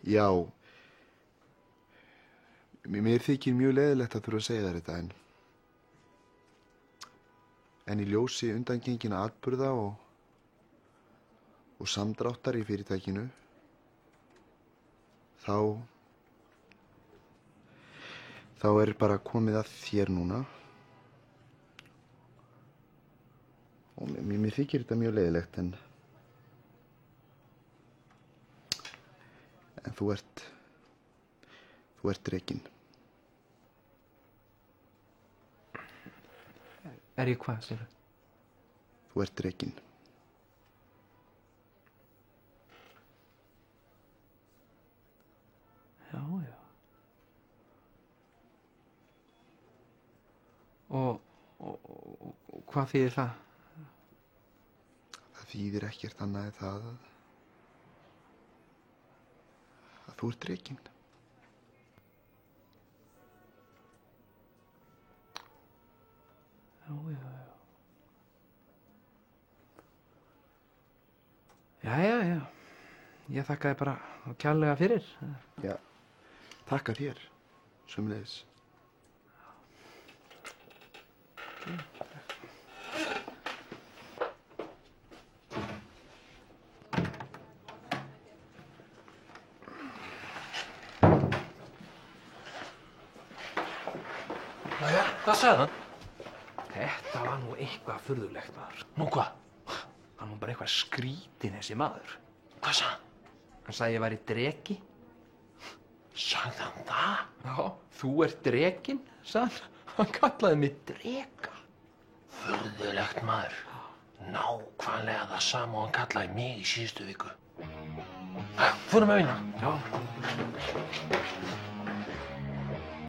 Já. Mér þykir mjög leiðilegt að þurfa að segja þér þetta, en í ljósi undangengina atburða og samdráttar í fyrirtækinu, þá bara komið að þér núna. Og mér þykir þetta mjög leiðilegt, en þú ert rekinn. Er ég hvað, segirðu? Þú ert rekinn. Já. Og hvað þýðir það? Það þýðir ekkert annað en það að þú ert rekinn. Já. Jæja. Ég þakka þér bara kærlega fyrir. Já, þakka þér, sömuleiðis. Jæja, hvað sagði hann? Þetta var nú eitthvað furðulegt, maður. Nú hvað? Hann var bara eitthvað skrítinn, þessi maður. Hvað sagði hann? Hann sagði ég væri dreki. Sagði hann það? Já, þú ert drekinn, sagði hann. Hann kallaði mig dreka. Furðulegt maður. Nákvæmlega það sama og hann kallaði mig í síðustu viku. Förum að vinna. Já.